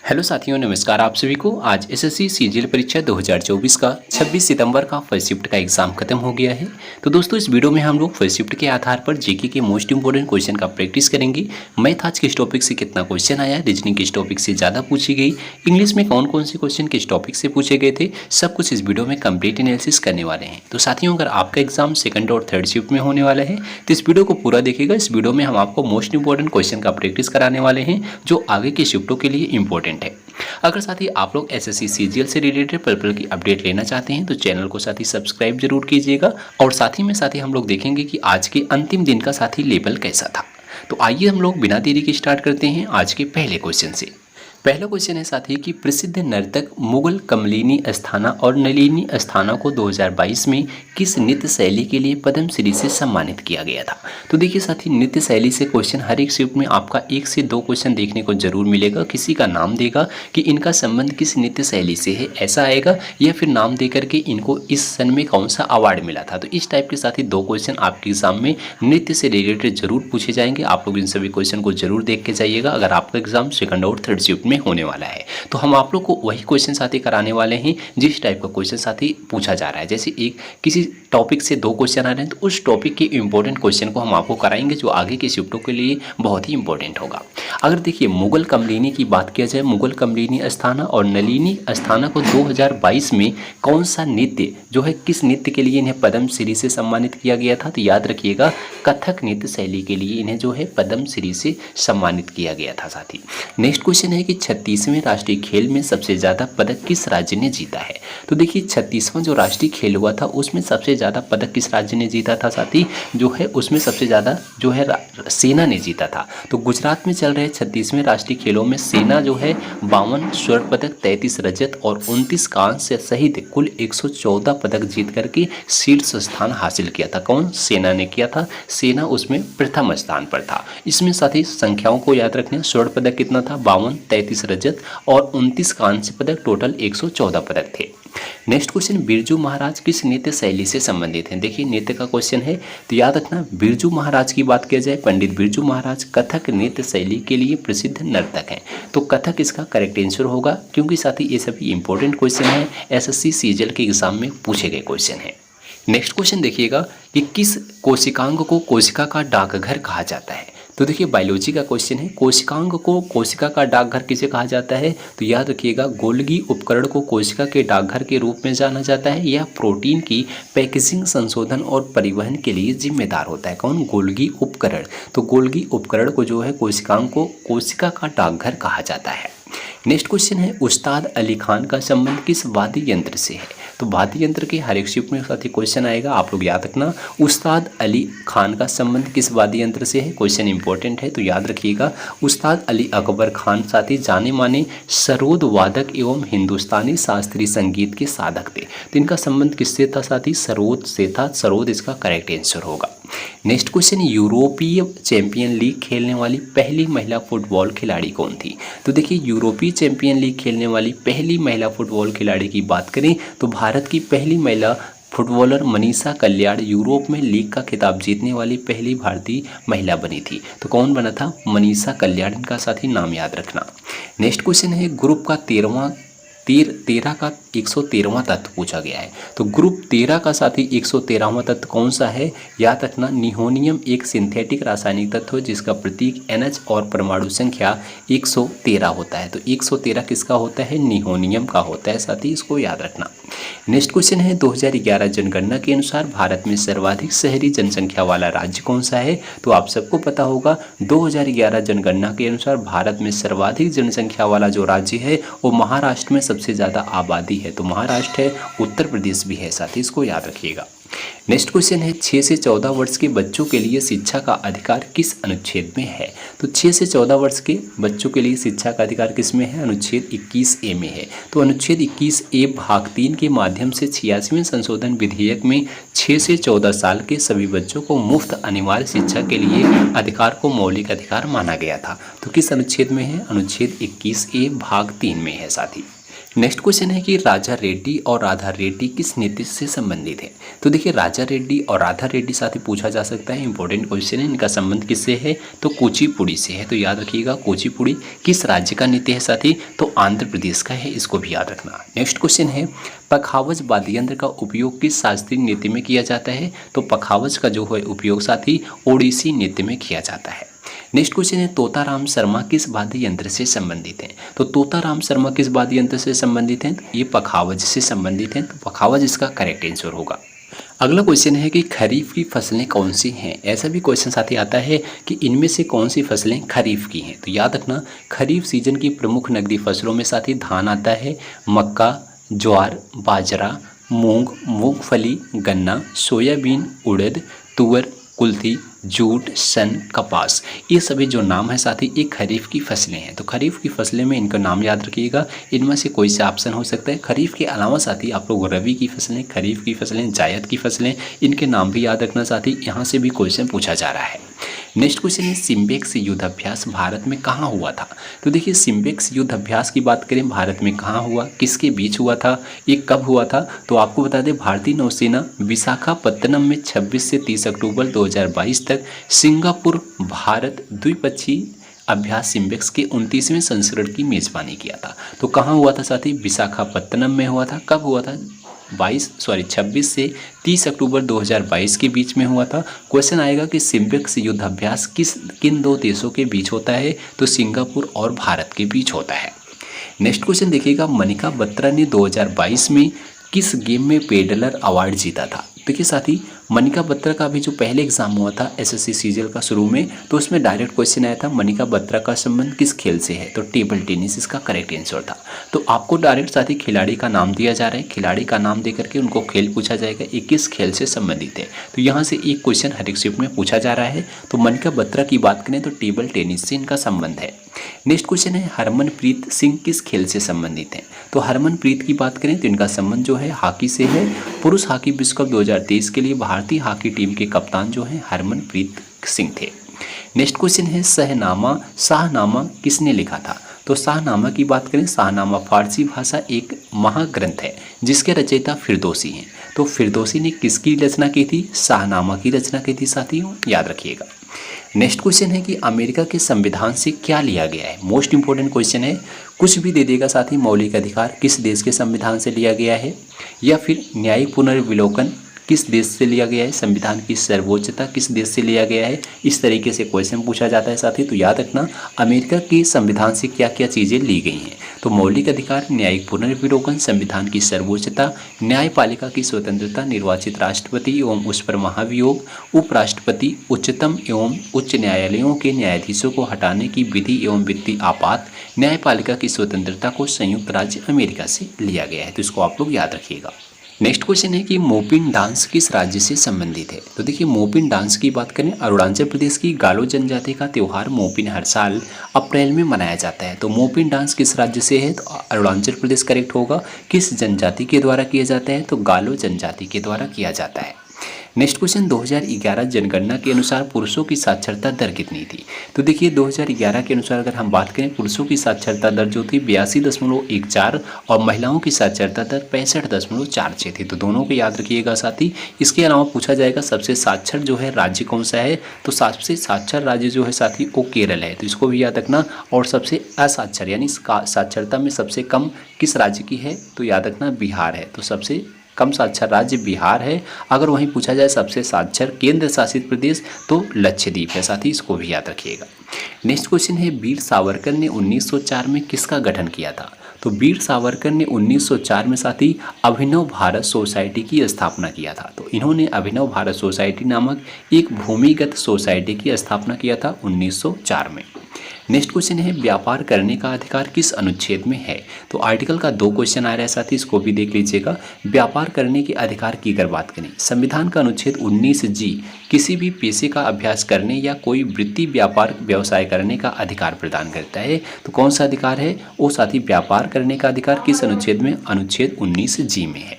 Hello साथियों, नमस्कार। आप सभी को आज एसएससी सीजीएल परीक्षा 2024 का 26 सितंबर का फर्स्ट शिफ्ट का एग्जाम खत्म हो गया है। तो दोस्तों, इस वीडियो में हम लोग फर्स्ट शिफ्ट के आधार पर जीके के मोस्ट इंपोर्टेंट क्वेश्चन का प्रैक्टिस करेंगे। मैथ आज किस टॉपिक से कितना क्वेश्चन आया, रीजनिंग किस टॉपिक से ज़्यादा पूछी गई, इंग्लिश में कौन कौन से क्वेश्चन किस टॉपिक से पूछे गए थे, सब कुछ इस वीडियो में कंप्लीट एनालिसिस करने वाले हैं। तो साथियों, अगर आपका एग्जाम सेकंड और थर्ड शिफ्ट में होने वाला है तो इस वीडियो को पूरा देखिएगा। इस वीडियो में हम आपको मोस्ट इंपोर्टेंट क्वेश्चन का प्रैक्टिस कराने वाले हैं जो आगे के शिफ्टों के लिए इंपॉर्टेंट है। अगर साथ ही आप लोग एसएससी सीजीएल से रिलेटेड पल की अपडेट लेना चाहते हैं तो चैनल को साथ ही सब्सक्राइब जरूर कीजिएगा। और साथ ही हम लोग देखेंगे कि आज के अंतिम दिन का साथ ही लेवल कैसा था। तो आइए हम लोग बिना देरी के स्टार्ट करते हैं आज के पहले क्वेश्चन से। पहला क्वेश्चन है साथी कि प्रसिद्ध नर्तक मुगल कमलिनी अस्थाना और नलिनी अस्थाना को 2022 में किस नृत्य शैली के लिए पद्मश्री से सम्मानित किया गया था। तो देखिए साथी, नृत्य शैली से क्वेश्चन हर एक शिफ्ट में आपका 1 से 2 क्वेश्चन देखने को जरूर मिलेगा। किसी का नाम देगा कि इनका संबंध किस नृत्य शैली से है, ऐसा आएगा, या फिर नाम दे करके इनको इस सन में कौन सा अवार्ड मिला था। तो इस टाइप के साथ ही 2 क्वेश्चन आपके एग्जाम में नृत्य से रिलेटेड जरूर पूछे जाएंगे। आप लोग इन सभी क्वेश्चन को जरूर देख के जाइएगा अगर आपका एग्जाम सेकंड और थर्ड शिफ्ट में होने वाला है। तो हम आप लोग को वही क्वेश्चन साथी कराने वाले हैं जिस टाइप का क्वेश्चन साथी पूछा जा रहा है। जैसे किसी टॉपिक से 2 क्वेश्चन आ रहे हैं तो उस टॉपिक के इंपॉर्टेंट क्वेश्चन को हम आपको कराएंगे जो आगे के शिफ्टों के लिए बहुत ही इंपॉर्टेंट होगा। अगर देखिए मुगल कमलिनी की बात किया जाए, मुगल कमलिनी अस्थाना और नलिनी अस्थाना को 2022 में कौन सा नृत्य जो है, किस नृत्य के लिए इन्हें पद्मश्री से सम्मानित किया गया था। तो याद रखिएगा, कथक नृत्य शैली के लिए इन्हें जो है पद्मश्री से सम्मानित किया गया था साथी। नेक्स्ट क्वेश्चन है कि 36वें राष्ट्रीय खेल में सबसे ज़्यादा पदक किस राज्य ने जीता है। तो देखिए 36वां जो राष्ट्रीय खेल हुआ था उसमें सबसे ज़्यादा पदक किस राज्य ने जीता था साथी, जो है उसमें सबसे ज़्यादा जो है सेना ने जीता था। तो गुजरात में चल रहे 36वें राष्ट्रीय खेलों में सेना जो है 52 स्वर्ण पदक, 33 रजत और 29 कांस्य सहित कुल 114 पदक जीत करके शीर्ष स्थान हासिल किया था। कौन? सेना ने किया था। सेना उसमें प्रथम स्थान पर था। इसमें साथ ही संख्याओं को याद रखना, स्वर्ण पदक कितना था 52, 33 रजत और 29 कांस्य पदक, टोटल 114 पदक थे। नेक्स्ट क्वेश्चन, बिरजू महाराज किस नृत्य शैली से संबंधित हैं। देखिए नृत्य का क्वेश्चन है तो याद रखना, बिरजू महाराज की बात किया जाए, पंडित बिरजू महाराज कथक नृत्य शैली के लिए प्रसिद्ध नर्तक हैं। तो कथक इसका करेक्ट आंसर होगा, क्योंकि साथ ही ये सभी इंपॉर्टेंट क्वेश्चन है, एसएससी सीजीएल के एग्जाम में पूछे गए क्वेश्चन है। नेक्स्ट क्वेश्चन देखिएगा कि किस कोशिकांग को कोशिका का डाकघर कहा जाता है। तो देखिए बायोलॉजी का क्वेश्चन है, कोशिकांग को कोशिका का डाकघर किसे कहा जाता है। तो याद रखिएगा, गोल्गी उपकरण को कोशिका के डाकघर के रूप में जाना जाता है। यह प्रोटीन की पैकेजिंग, संशोधन और परिवहन के लिए जिम्मेदार होता है। कौन? गोल्गी उपकरण। तो गोल्गी उपकरण को जो है कोशिकांग को कोशिका का डाकघर कहा जाता है। नेक्स्ट क्वेश्चन है, उस्ताद अली खान का संबंध किस वाद्य यंत्र से है। तो वाद्य यंत्र के हर एक शिफ्ट में साथ ही क्वेश्चन आएगा, आप लोग याद रखना, उस्ताद अली खान का संबंध किस वाद्य यंत्र से है। क्वेश्चन इंपॉर्टेंट है, तो याद रखिएगा, उस्ताद अली अकबर खान साथ ही जाने माने सरोद वादक एवं हिंदुस्तानी शास्त्रीय संगीत के साधक थे। तो इनका संबंध किससे था साथी? सरोद से था। सरोद इसका करेक्ट आंसर होगा। नेक्स्ट क्वेश्चन, यूरोपीय चैंपियन लीग खेलने वाली पहली महिला फुटबॉल खिलाड़ी कौन थी। तो देखिए यूरोपीय चैंपियन लीग खेलने वाली पहली महिला फुटबॉल खिलाड़ी की बात करें तो भारत की पहली महिला फुटबॉलर मनीषा कल्याण यूरोप में लीग का खिताब जीतने वाली पहली भारतीय महिला बनी थी। तो कौन बना था? मनीषा कल्याण। इनका साथ ही नाम याद रखना। नेक्स्ट क्वेश्चन है, ग्रुप का 13 का 113वां तत्व पूछा गया है। तो ग्रुप 13 का साथ ही 113वां तत्व कौन सा है? याद रखना, निहोनियम एक सिंथेटिक रासायनिक तत्व है जिसका प्रतीक NH और परमाणु संख्या 113 होता है। तो 113 किसका होता है? निहोनियम का होता है, साथ ही इसको याद रखना। नेक्स्ट क्वेश्चन है, 2011 जनगणना के अनुसार भारत में सर्वाधिक शहरी जनसंख्या वाला राज्य कौन सा है। तो आप सबको पता होगा, 2011 जनगणना के अनुसार भारत में सर्वाधिक जनसंख्या वाला जो राज्य है वो महाराष्ट्र में सबसे ज़्यादा आबादी है। तो महाराष्ट्र है, उत्तर प्रदेश भी है, साथ ही इसको याद रखिएगा। नेक्स्ट क्वेश्चन है, 6 से 14 वर्ष के बच्चों के लिए शिक्षा का अधिकार किस अनुच्छेद में है। तो 6 से 14 वर्ष के बच्चों के लिए शिक्षा का अधिकार किस में है? अनुच्छेद 21A में है। तो अनुच्छेद 21A भाग 3 के माध्यम से 86वें संशोधन विधेयक में 6 से 14 साल के सभी बच्चों को मुफ्त अनिवार्य शिक्षा के लिए अधिकार को मौलिक अधिकार माना गया था। तो किस अनुच्छेद में है? अनुच्छेद 21A भाग 3 में है साथी। नेक्स्ट क्वेश्चन है कि राजा रेड्डी और राधा रेड्डी किस नृत्य से संबंधित है। तो देखिए राजा रेड्डी और राधा रेड्डी साथ ही पूछा जा सकता है, इंपॉर्टेंट क्वेश्चन है। इनका संबंध किससे है, तो कुचिपुड़ी से है। तो याद रखिएगा कुचिपुड़ी किस राज्य का नृत्य है साथी, तो आंध्र प्रदेश का है, इसको भी याद रखना। नेक्स्ट क्वेश्चन है पखावज वाद्य यंत्र का उपयोग किस शास्त्रीय नृत्य में किया जाता है। तो पखावज का जो है उपयोग साथी ओडिसी नृत्य में किया जाता है। नेक्स्ट क्वेश्चन है तोताराम शर्मा किस वाद्य यंत्र से संबंधित हैं। तो तोताराम शर्मा किस वाद्य यंत्र से संबंधित हैं, ये पखावज से संबंधित हैं। तो पखावज इसका करेक्ट आंसर होगा। अगला क्वेश्चन है कि खरीफ की फसलें कौन सी हैं। ऐसा भी क्वेश्चन साथ ही आता है कि इनमें से कौन सी फसलें खरीफ की हैं। तो याद रखना खरीफ सीजन की प्रमुख नकदी फसलों में साथ ही धान आता है, मक्का, ज्वार, बाजरा, मूंग, मूंगफली, गन्ना, सोयाबीन, उड़द, तुअर, कुल्थी, जूट, सन, कपास, ये सभी जो नाम है साथी ये खरीफ की फसलें हैं। तो खरीफ की फसलें में इनका नाम याद रखिएगा। इनमें से कोई सा ऑप्शन हो सकता है। खरीफ के अलावा साथी आप लोग रबी की फसलें, खरीफ की फसलें, जायद की फसलें, इनके नाम भी याद रखना साथी। यहाँ से भी क्वेश्चन पूछा जा रहा है। नेक्स्ट क्वेश्चन है सिम्बेक्स युद्धाभ्यास भारत में कहाँ हुआ था। तो देखिए सिम्बेक्स युद्धाभ्यास की बात करें भारत में कहाँ हुआ, किसके बीच हुआ था, ये कब हुआ था। तो आपको बता दें भारतीय नौसेना विशाखापत्तनम में 26 से 30 अक्टूबर 2022 तक सिंगापुर भारत द्विपक्षीय अभ्यास सिम्बेक्स के 29वें संस्करण की मेजबानी किया था। तो कहाँ हुआ था साथी, विशाखापत्तनम में हुआ था। कब हुआ था, 26 से 30 अक्टूबर 2022 के बीच में हुआ था। क्वेश्चन आएगा कि सिम्बेक्स युद्धाभ्यास किन दो देशों के बीच होता है। तो सिंगापुर और भारत के बीच होता है। नेक्स्ट क्वेश्चन देखिएगा मनिका बत्रा ने 2022 में किस गेम में पेडलर अवार्ड जीता था। देखिए साथी मनिका बत्रा का भी जो पहले एग्जाम हुआ था एसएससी सीजीएल का शुरू में, तो उसमें डायरेक्ट क्वेश्चन आया था मनिका बत्रा का संबंध किस खेल से है। तो टेबल टेनिस इसका करेक्ट आंसर था। तो आपको डायरेक्ट साथी खिलाड़ी का नाम दिया जा रहा है, खिलाड़ी का नाम दे करके उनको खेल पूछा जाएगा ये किस खेल से संबंधित है। तो यहाँ से एक क्वेश्चन हर एक शिफ्ट में पूछा जा रहा है। तो मनिका बत्रा की बात करें तो टेबल टेनिस से इनका संबंध है। नेक्स्ट क्वेश्चन है हरमनप्रीत सिंह किस खेल से संबंधित हैं। तो हरमनप्रीत की बात करें तो इनका संबंध जो है हॉकी से है। पुरुष हॉकी विश्व कप 2023 के लिए भारतीय हॉकी टीम के कप्तान जो है हरमनप्रीत सिंह थे। नेक्स्ट क्वेश्चन है शाहनामा किसने लिखा था। तो शाहनामा की बात करें, शाहनामा फारसी भाषा एक महाग्रंथ है जिसके रचयिता फिरदौसी हैं। तो फिरदौसी ने किसकी रचना की थी, शाहनामा की रचना की थी साथियों, याद रखिएगा। नेक्स्ट क्वेश्चन है कि अमेरिका के संविधान से क्या लिया गया है। मोस्ट इंपोर्टेंट क्वेश्चन है, कुछ भी दे देगा साथी। मौलिक अधिकार किस देश के संविधान से लिया गया है, या फिर न्यायिक पुनर्विलोकन किस देश से लिया गया है, संविधान की सर्वोच्चता किस देश से लिया गया है। इस तरीके से क्वेश्चन पूछा जाता है साथी। तो याद रखना अमेरिका के संविधान से क्या क्या चीज़ें ली गई हैं। तो मौलिक अधिकार, न्यायिक पुनर्विलोकन, संविधान की सर्वोच्चता, न्यायपालिका की स्वतंत्रता, निर्वाचित राष्ट्रपति एवं उस पर महाभियोग, उपराष्ट्रपति, उच्चतम एवं उच्च न्यायालयों के न्यायाधीशों को हटाने की विधि एवं वित्तीय आपात, न्यायपालिका की स्वतंत्रता को संयुक्त राज्य अमेरिका से लिया गया है। तो इसको आप लोग याद रखिएगा। नेक्स्ट क्वेश्चन है कि मोपिन डांस किस राज्य से संबंधित है। तो देखिए मोपिन डांस की बात करें, अरुणाचल प्रदेश की गालो जनजाति का त्यौहार मोपिन हर साल अप्रैल में मनाया जाता है। तो मोपिन डांस किस राज्य से है, तो अरुणाचल प्रदेश करेक्ट होगा। किस जनजाति के द्वारा किया जाता है, तो गालो जनजाति के द्वारा किया जाता है। नेक्स्ट क्वेश्चन 2011 जनगणना के अनुसार पुरुषों की साक्षरता दर कितनी थी। तो देखिए 2011 के अनुसार अगर हम बात करें पुरुषों की साक्षरता दर जो थी 82.14 और महिलाओं की साक्षरता दर 65.46 थी। तो दोनों को याद रखिएगा साथी। इसके अलावा पूछा जाएगा सबसे साक्षर जो है राज्य कौन सा है। तो सबसे साक्षर राज्य जो है साथी वो केरल है, तो इसको भी याद रखना। और सबसे असाक्षर यानी साक्षरता में सबसे कम किस राज्य की है, तो याद रखना बिहार है। तो सबसे कम साक्षर राज्य बिहार है। अगर वहीं पूछा जाए सबसे साक्षर केंद्र शासित प्रदेश तो लक्षद्वीप है साथी, इसको भी याद रखिएगा। नेक्स्ट क्वेश्चन है वीर सावरकर ने 1904 में किसका गठन किया था। तो वीर सावरकर ने 1904 में साथी अभिनव भारत सोसाइटी की स्थापना किया था। तो इन्होंने अभिनव भारत सोसाइटी नामक एक भूमिगत सोसाइटी की स्थापना किया था 1904 में। नेक्स्ट क्वेश्चन है व्यापार करने का अधिकार किस अनुच्छेद में है। तो आर्टिकल का 2 क्वेश्चन आ रहा है साथी, इसको भी देख लीजिएगा। व्यापार करने के अधिकार की अगर बात करें, संविधान का अनुच्छेद 19G किसी भी पेशे का अभ्यास करने या कोई वृत्ति व्यापार व्यवसाय करने का अधिकार प्रदान करता है। तो कौन सा अधिकार है वो साथी, व्यापार करने का अधिकार किस अनुच्छेद में, अनुच्छेद 19G में है।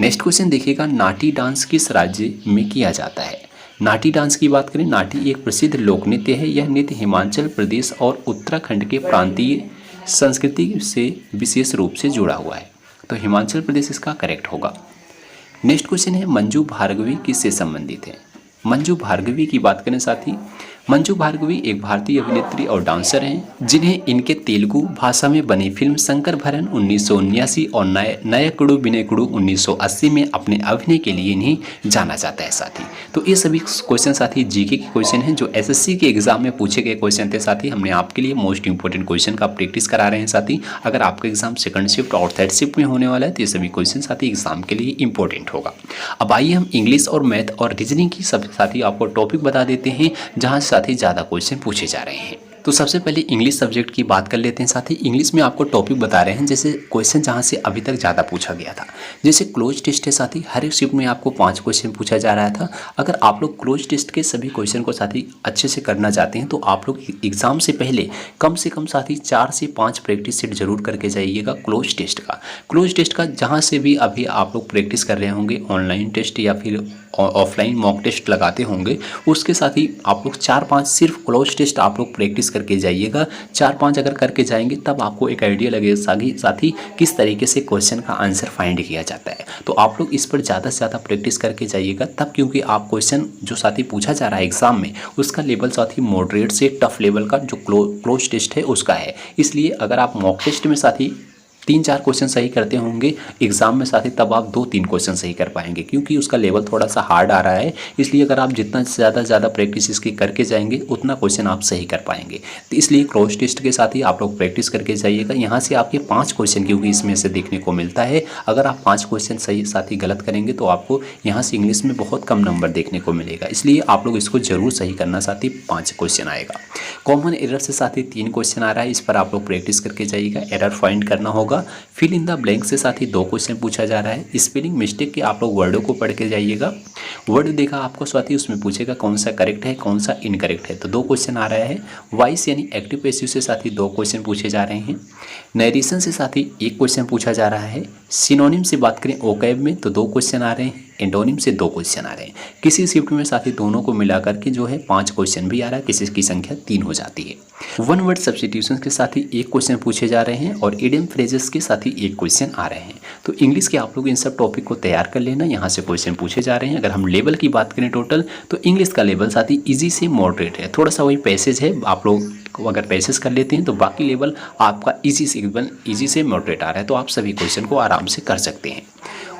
नेक्स्ट क्वेश्चन देखिएगा नाटी डांस किस राज्य में किया जाता है। नाटी डांस की बात करें, नाटी एक प्रसिद्ध लोक नृत्य है। यह नृत्य हिमाचल प्रदेश और उत्तराखंड के प्रांतीय संस्कृति से विशेष रूप से जुड़ा हुआ है। तो हिमाचल प्रदेश इसका करेक्ट होगा। नेक्स्ट क्वेश्चन है मंजू भार्गवी किससे संबंधित है। मंजू भार्गवी की बात करें साथी, मंजू भार्गवी एक भारतीय अभिनेत्री और डांसर हैं जिन्हें इनके तेलुगु भाषा में बनी फिल्म शंकर भरन 1979 और नयकुडु विनयकुडु 1980 में अपने अभिनय के लिए इन्हें जाना जाता है साथी। तो ये सभी क्वेश्चन साथी जीके के क्वेश्चन हैं जो एसएससी के एग्जाम में पूछे गए क्वेश्चन थे साथी। हमने आपके लिए मोस्ट इंपोर्टेंट क्वेश्चन का प्रैक्टिस करा रहे हैं साथी। अगर आपका एग्जाम सेकंड शिफ्ट और थर्ड शिफ्ट में होने वाला है तो ये सभी क्वेश्चन साथी एग्जाम के लिए इंपॉर्टेंट होगा। अब आइए हम इंग्लिश और मैथ और रीजनिंग की सब साथी आपको टॉपिक बता देते हैं जहाँ साथी ज़्यादा क्वेश्चन पूछे जा रहे हैं। तो सबसे पहले इंग्लिश सब्जेक्ट की बात कर लेते हैं साथी। इंग्लिश में आपको टॉपिक बता रहे हैं जैसे क्वेश्चन जहाँ से अभी तक ज़्यादा पूछा गया था। जैसे क्लोज टेस्ट है साथी, हर एक शिफ्ट में आपको 5 क्वेश्चन पूछा जा रहा था। अगर आप लोग क्लोज टेस्ट के सभी क्वेश्चन को साथी अच्छे से करना चाहते हैं तो आप लोग एग्जाम से पहले कम से कम साथी 4 से 5 प्रैक्टिस सेट जरूर करके जाइएगा क्लोज टेस्ट का। क्लोज टेस्ट का जहाँ से भी अभी आप लोग प्रैक्टिस कर रहे होंगे, ऑनलाइन टेस्ट या फिर ऑफलाइन मॉक टेस्ट लगाते होंगे, उसके साथ ही आप लोग 4-5 सिर्फ क्लोज टेस्ट आप लोग प्रैक्टिस करके जाइएगा। 4-5 अगर करके जाएंगे तब आपको एक आइडिया लगेगा साथ ही किस तरीके से क्वेश्चन का आंसर फाइंड किया जाता है। तो आप लोग इस पर ज़्यादा से ज़्यादा प्रैक्टिस करके जाइएगा तब, क्योंकि आप क्वेश्चन जो साथी पूछा जा रहा है एग्जाम में उसका लेवल साथी मॉडरेट से टफ लेवल का जो क्लोज टेस्ट है उसका है। इसलिए अगर आप मॉक टेस्ट में साथी 3-4 क्वेश्चन सही करते होंगे एग्जाम में साथी तब आप 2-3 क्वेश्चन सही कर पाएंगे, क्योंकि उसका लेवल थोड़ा सा हार्ड आ रहा है। इसलिए अगर आप जितना ज़्यादा प्रैक्टिस इसकी करके जाएंगे उतना क्वेश्चन आप सही कर पाएंगे। तो इसलिए क्लोज टेस्ट के साथ ही आप लोग प्रैक्टिस करके जाइएगा। यहाँ से आपके 5 क्वेश्चन क्योंकि इसमें से देखने को मिलता है, अगर आप 5 क्वेश्चन सही साथ ही गलत करेंगे तो आपको यहाँ से इंग्लिश में बहुत कम नंबर देखने को मिलेगा। इसलिए आप लोग इसको जरूर सही करना साथी। 5 क्वेश्चन आएगा। कॉमन एरर से साथी 3 क्वेश्चन आ रहा है, इस पर आप लोग प्रैक्टिस करके जाइएगा। एरर फाइंड करना होगा। फिल इन द ब्लैंक से साथ ही 2 क्वेश्चन पूछा जा रहा है। स्पेलिंग मिस्टेक के आप लोग वर्डों को पढ़ के जाइएगा। वर्ड देखा आपको साथी, उसमें पूछेगा कौन सा करेक्ट है कौन सा इनकरेक्ट है। तो 2 क्वेश्चन आ रहा है। वॉइस यानी एक्टिव पैसिव से साथ ही 2 क्वेश्चन पूछे जा रहे हैं। नरेशन से साथ ही 1 क्वेश्चन पूछा जा रहा है। सिनोनिम से बात करें ओकैब में तो 2 क्वेश्चन आ रहे हैं। एंटोनिम से 2 क्वेश्चन आ रहे हैं। किसी शिफ्ट में साथ ही दोनों को मिलाकर के जो है 5 क्वेश्चन भी आ रहा है, किसी की संख्या 3 हो जाती है। 1 वर्ड सब्स्टिट्यूशन के साथ ही 1 क्वेश्चन पूछे जा रहे हैं और इडियम फ्रेजेस के साथ ही 1 क्वेश्चन आ रहे हैं। तो इंग्लिश के आप लोग इन सब टॉपिक को तैयार कर लेना, यहाँ से क्वेश्चन पूछे जा रहे हैं। अगर हम लेवल की बात करें टोटल तो इंग्लिश का लेवल साथ ही ईजी से मॉडरेट है, थोड़ा सा वही पैसेज है। आप लोग अगर पैसेज कर लेते हैं तो बाकी लेवल आपका ईजी से मॉडरेट आ रहा है, तो आप सभी क्वेश्चन को आराम से कर सकते हैं।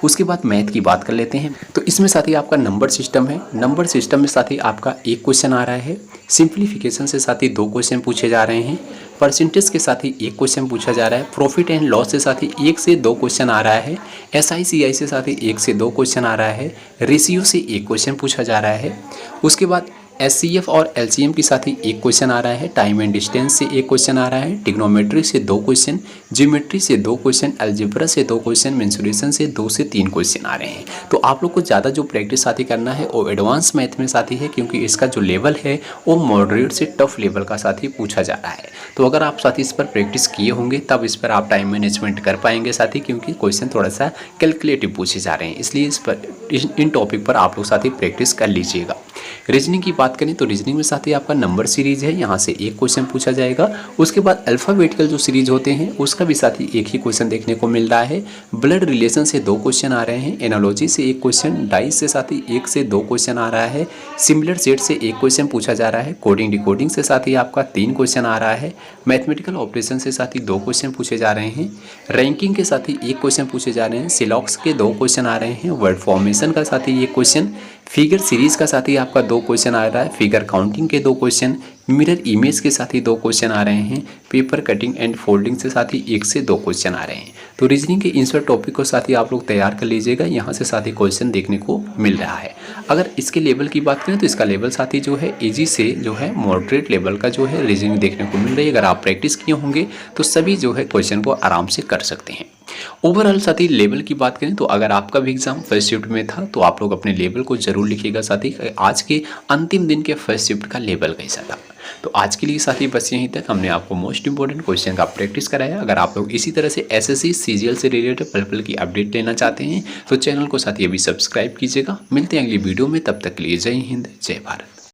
उसके बाद मैथ की बात कर लेते हैं। तो इसमें साथ ही आपका नंबर सिस्टम है। नंबर सिस्टम में साथ ही आपका 1 क्वेश्चन आ रहा है। सिंप्लीफिकेशन से साथ ही 2 क्वेश्चन पूछे जा रहे हैं। परसेंटेज के साथ ही 1 क्वेश्चन पूछा जा रहा है। प्रॉफिट एंड लॉस से साथ ही 1 से 2 क्वेश्चन आ रहा है। SICI से साथ ही 1 से 2 क्वेश्चन आ रहा है। रेशियो से 1 क्वेश्चन पूछा जा रहा है। उसके बाद SCF और LCM के साथ ही 1 क्वेश्चन आ रहा है। टाइम एंड डिस्टेंस से 1 क्वेश्चन आ रहा है। ट्रिग्नोमेट्री से 2 क्वेश्चन, ज्योमेट्री से 2 क्वेश्चन, अलजेब्रा से 2 क्वेश्चन, मेंसुरेशन से 2 से 3 क्वेश्चन आ रहे हैं। तो आप लोग को ज़्यादा जो प्रैक्टिस साथी करना है वो एडवांस मैथ में साथी है, क्योंकि इसका जो लेवल है वो मॉडरेट से टफ लेवल का साथी पूछा जा रहा है। तो अगर आप साथी इस पर प्रैक्टिस किए होंगे तब इस पर आप टाइम मैनेजमेंट कर पाएंगे साथी, क्योंकि क्वेश्चन थोड़ा सा कैलकुलेटिव पूछे जा रहे हैं। इसलिए इस पर इन टॉपिक पर आप लोग साथी प्रैक्टिस कर लीजिएगा। रीजनिंग की बात करें तो रीजनिंग में साथ ही आपका नंबर सीरीज है, यहाँ से 1 क्वेश्चन पूछा जाएगा। उसके बाद अल्फ़ाबेटिकल जो सीरीज होते हैं उसका भी साथ ही 1 ही क्वेश्चन देखने को मिल रहा है। ब्लड रिलेशन से 2 क्वेश्चन आ रहे हैं। एनालॉजी से 1 क्वेश्चन, डाइस से साथ ही 1 से 2 क्वेश्चन आ रहा है। सिमिलर सेट से 1 क्वेश्चन पूछा जा रहा है। कोडिंग डिकोडिंग से साथ ही आपका 3 क्वेश्चन आ रहा है। मैथमेटिकल ऑपरेशन से साथ ही 2 क्वेश्चन पूछे जा रहे हैं। रैंकिंग के साथ ही 1 क्वेश्चन पूछे जा रहे हैं। सिलॉक्स के 2 क्वेश्चन आ रहे हैं। वर्ड फॉर्मेशन का साथ ही 1 क्वेश्चन। फिगर सीरीज का साथ ही आपका 2 क्वेश्चन आ रहा है। फिगर काउंटिंग के 2 क्वेश्चन। मिरर इमेज के साथ ही 2 क्वेश्चन आ रहे हैं। पेपर कटिंग एंड फोल्डिंग से साथ ही 1 से 2 क्वेश्चन आ रहे हैं। तो रीजनिंग के इन सब टॉपिक को साथ ही आप लोग तैयार कर लीजिएगा, यहाँ से साथ ही क्वेश्चन देखने को मिल रहा है। अगर इसके लेवल की बात करें तो इसका लेवल साथ ही जो है ईजी से जो है मॉडरेट लेवल का जो है रीजनिंग देखने को मिल रही है। अगर आप प्रैक्टिस किए होंगे तो सभी जो है क्वेश्चन को आराम से कर सकते हैं। ओवरऑल साथी लेवल की बात करें तो अगर आपका भी एग्जाम फर्स्ट शिफ्ट में था तो आप लोग अपने लेवल को जरूर लिखिएगा साथी, आज के अंतिम दिन के फर्स्ट शिफ्ट का लेवल कैसा था। तो आज के लिए साथी बस यहीं तक। हमने आपको मोस्ट इंपॉर्टेंट क्वेश्चन का प्रैक्टिस कराया। अगर आप लोग इसी तरह से SSC CGL से रिलेटेड पल की अपडेट लेना चाहते हैं तो चैनल को साथी अभी सब्सक्राइब कीजिएगा। मिलते हैं अगली वीडियो में, तब तक के लिए जय हिंद जय भारत।